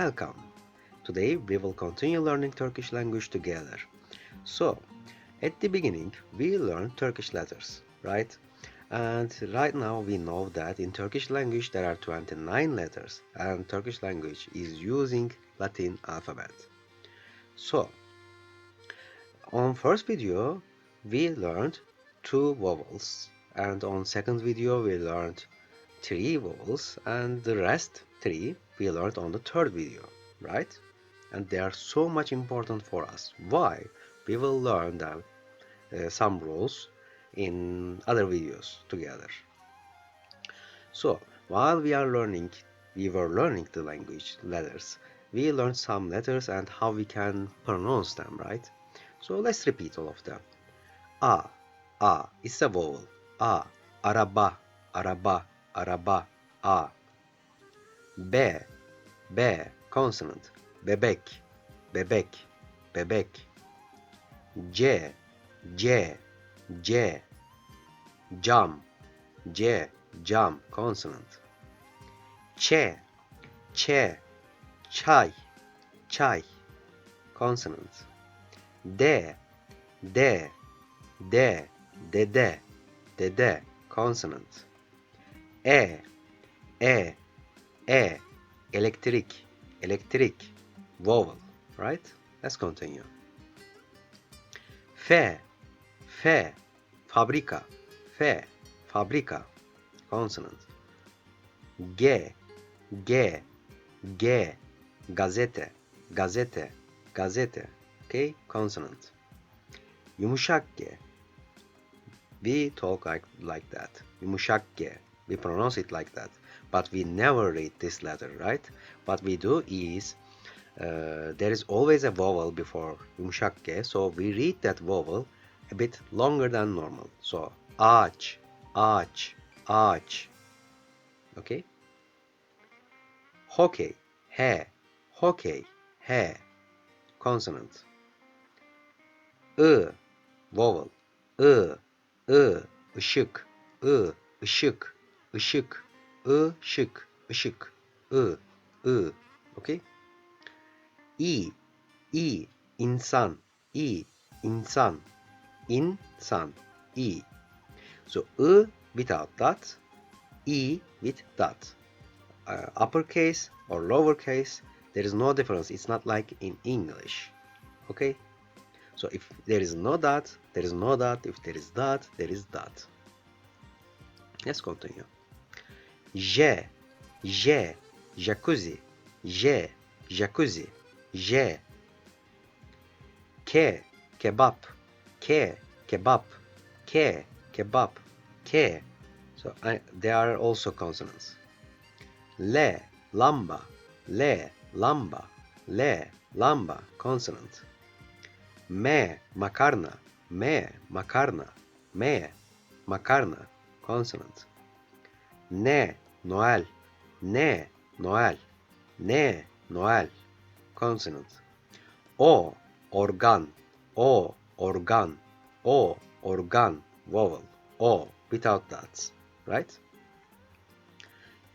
welcome. Today we will continue learning Turkish language together. So, at the beginning we learned Turkish letters, right? And right now we know that in Turkish language there are 29 letters and Turkish language is using Latin alphabet. So, on first video we learned two vowels and on second video we learned three vowels and the rest three we learned on the third video, right? And they are so much important for us. Why? We will learn them, some rules in other videos together. So while we were learning the language letters, we learned some letters and how we can pronounce them, right? So let's repeat all of them. A, A is a vowel. A, araba, araba, araba, A. B, B, consonant. Bebek, bebek, bebek. C, C, C, cam, C, cam, consonant. Ç, Ç, çay, çay, consonant. D, D, D, dede, dede, consonant. E, E, E, elektrik, elektrik, vowel, right? Let's continue. F, F, fabrika, F, fabrika, consonant. G, G, G, gazete, gazete, gazete, okay, consonant. Yumuşak G, we talk like that, yumuşak G, we pronounce it like that, but we never read this letter, right? What we do is, there is always a vowel before yumuşak G, so we read that vowel a bit longer than normal. So, ağaç, ağaç, ağaç, okay? Hokey, he, hokey, he, consonant. I, vowel, I, ışık, I, ışık, ışık, ışık, ışık, I, okay? I, insan, insan, insan, I. So, I without that, I with that. Uppercase or lowercase, there is no difference. It's not like in English, okay? So if there is no that, there is no that. If there is that, there is that. Let's continue. J, J, jacuzzi, J, jacuzzi, J. K, kebap, K, kebab, K, kebab, K. So they are also consonants. L, lamba, L, lamba, L, lamba, consonant. M, makarna, M, makarna, M, makarna, consonant. N, Noel, N, Noel, N, Noel, consonant. O, organ, O, organ, O, organ, vowel, O, without dots, right?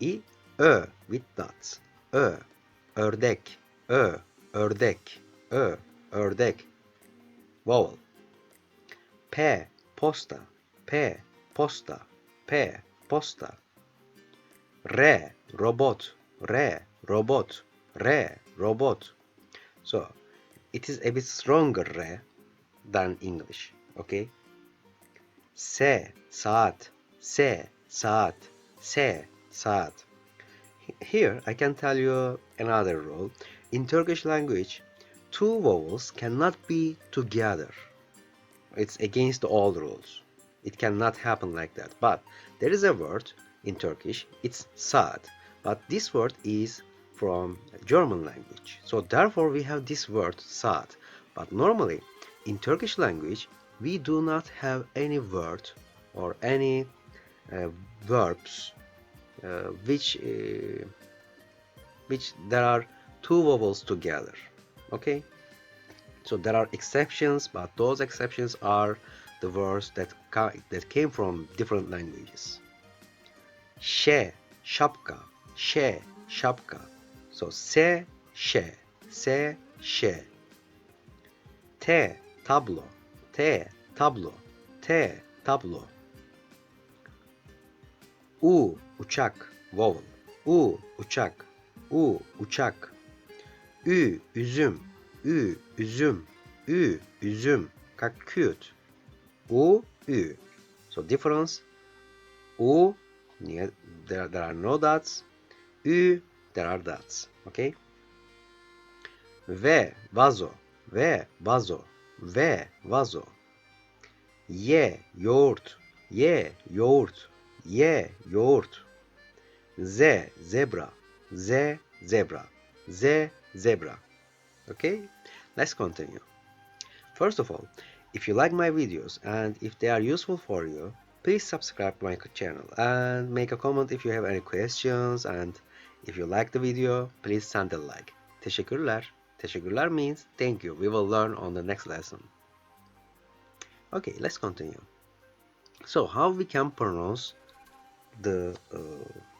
I, Ö, with dots, Ö, ördek, Ö, ördek, Ö, ördek, vowel. P, posta, P, posta, P, posta. R, robot, R, robot, R, robot. So, it is a bit stronger R than English, okay? S, saat, S, saat, S, saat. Here I can tell you another rule. In Turkish language, two vowels cannot be together. It's against all rules. It cannot happen like that. But there is a word in Turkish, it's saat. But this word is from German language. So therefore we have this word saat. But normally in Turkish language, we do not have any word or any verbs which there are two vowels together, okay? So there are exceptions, but those exceptions are the words that came from different languages. Şe, şapka, şe, şapka. So se, şe, se, şe. T, tablo, T, tablo, T, tablo. U, uçak, vowel. U, uçak, U, uçak. Ü, üzüm, Ü, üzüm, Ü, üzüm. Cute. U, Ü. So difference. U, there are no dots. Ü, there are dots. Okay? V, vazo, V, vazo, V, vazo. Y, yoğurt, Y, yoğurt, Y, yoğurt. Z, zebra, Z, zebra, Z, zebra. Okay? Let's continue. First of all, if you like my videos and if they are useful for you, please subscribe to my channel and make a comment if you have any questions, and if you like the video, please send a like. Teşekkürler. Teşekkürler means thank you. We will learn on the next lesson. Okay, let's continue. So how we can pronounce the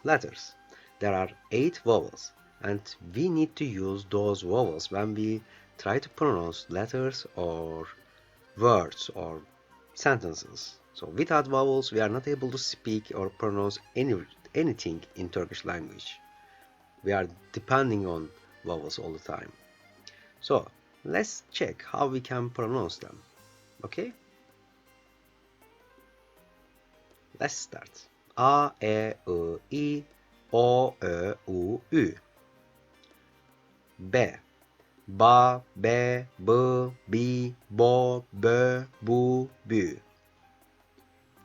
letters? There are 8 vowels and we need to use those vowels when we try to pronounce letters or words or sentences. So without vowels, we are not able to speak or pronounce anything in Turkish language. We are depending on vowels all the time. So let's check how we can pronounce them. Okay? Let's start. A, E, I, O, Ö, U, Ü. B. Ba, be, b, bi, bo, bö, bu, bü.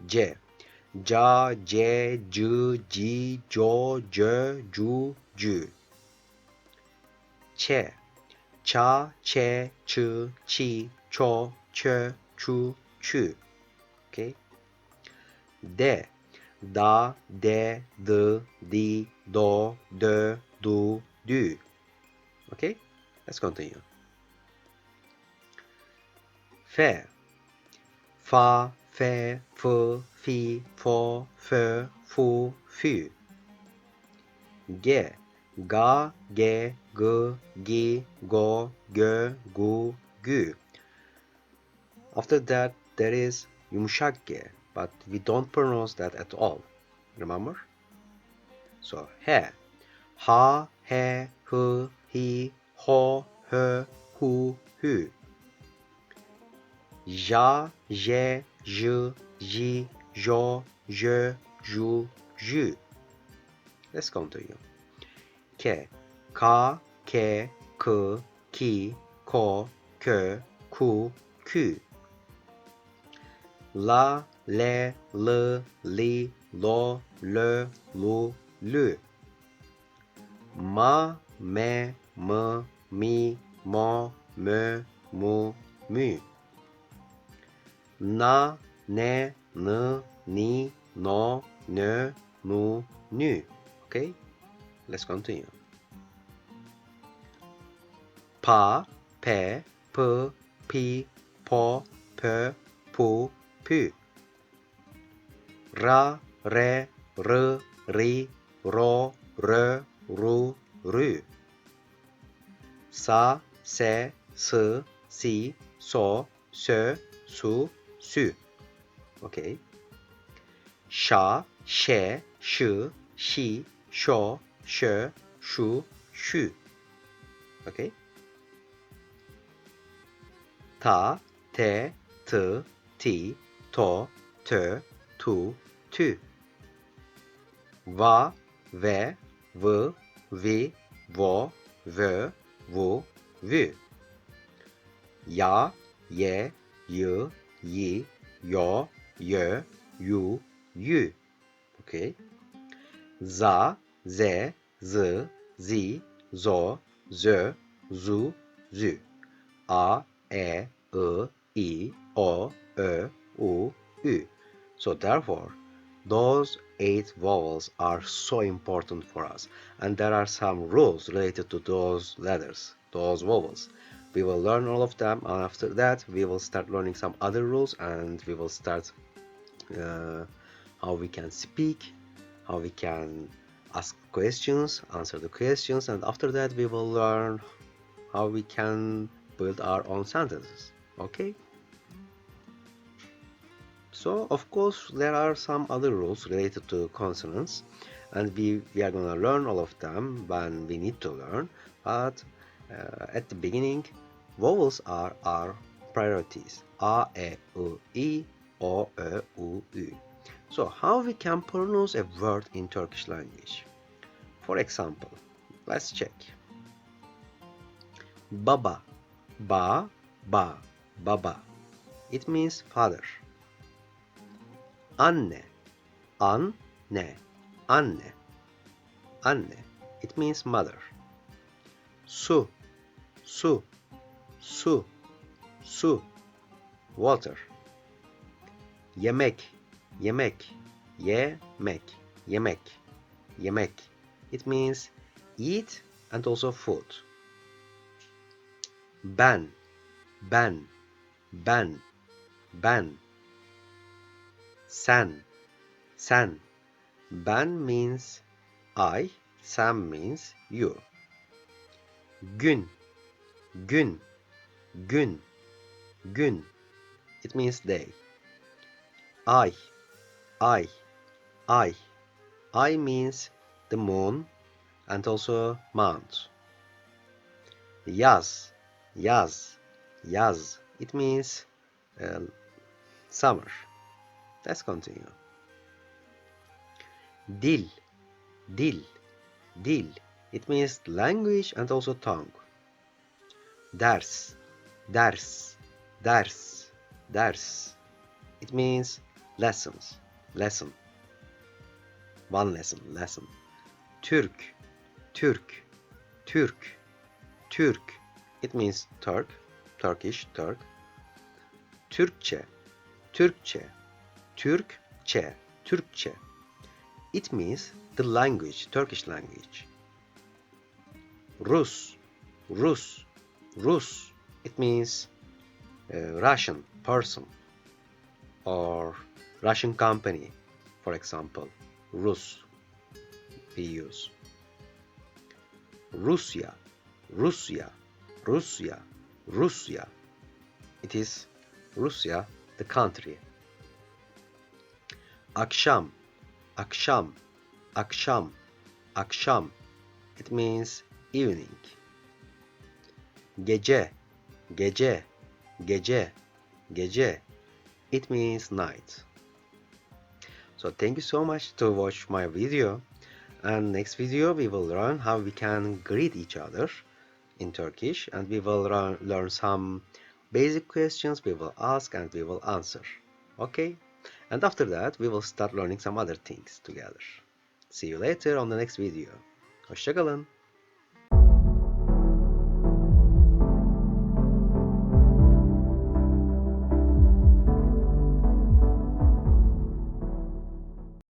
C. Ca, ce, cı, ci, co, cö, cu, cü. Ç. Ça, çe, çı, çi, ço, çö, çu, çü. Okay? D. Da, de, d, di, do, dö, du, dü. Okay? Let's continue. F. Fa, fe, fı, fi, fo, fö, fu, fü. G. Ga, ge, g, gi, go, gö, gu, gü. After that, there is yumuşak G, but we don't pronounce that at all. Remember? So, he. Ha, he, hı, hi, ho, hö, hu, hü. Ja, je, j, ji, jo, jö, ju, jü. Let's continue. Ke, ka, ke, kı, ki, ko, kö, ku, kü. La, le, l, li, lo, lö, lu, lü. Ma, me, mı, mi, mo, mö, mu, mü. Na, ne, nı, ni, no, nö, nu, nü. Okay? Let's continue. Pa, pe, pı, pi, po, pö, pu, pü. Ra, re, rı, ri, ro, rö, ru, rü. Sa, se, sı, si, so, sö, su, sü. Okay. Şa, şe, şı, şi, şo, şö, şu, şü. Okay. Ta, te, tı, ti, to, tö, tu, tü. Va, ve, vı, vi, vo, vö, vu, vü. Ya, ye, yı, yi, yo, yö, yu, yü. Okay. Za, ze, zı, zi, zo, zö, zu, zü. A, e, I, o, ö, u, ü. So therefore, those 8 vowels are so important for us, and there are some rules related to those letters, those vowels. We will learn all of them, and after that we will start learning some other rules, and we will start how we can speak, how we can ask questions, answer the questions, and after that we will learn how we can build our own sentences. Okay? So of course there are some other rules related to consonants, and we are gonna learn all of them when we need to learn, but at the beginning vowels are our priorities: a, e, I, o, ö, u, ü. So how we can pronounce a word in Turkish language? For example, let's check. Baba, ba, ba, baba. It means father. Anne, anne, anne, anne. It means mother. Su, su, su, su, water. Yemek, yemek, yemek, yemek, yemek. It means eat and also food. Ben, ben, ben, ben. Sen, sen. Ben means I, sen means you. Gün, gün, gün, gün. It means day. Ay, ay, ay. Ay means the moon and also month. Yaz, yaz, yaz. It means summer. Let's continue. Dil, dil, dil. It means language and also tongue. Ders, ders, ders, ders. It means lessons, lesson. One lesson, lesson. Türk, Türk, Türk, Türk. It means Turk, Turkish, Turk. Türkçe, Türkçe, Türkçe, Türkçe. It means the language, Turkish language. Rus, Rus, Rus. It means Russian person or Russian company, for example. Rus we use. Rusya, Rusya, Rusya, Rusya. It is Russia, the country. Akşam, akşam, akşam, akşam. It means evening. Gece, gece, gece, gece. It means night. So thank you so much to watch my video, and next video we will learn how we can greet each other in Turkish, and we will learn some basic questions we will ask and we will answer. Okay? And after that we will start learning some other things together. See you later on the next video. Hoşça kalın.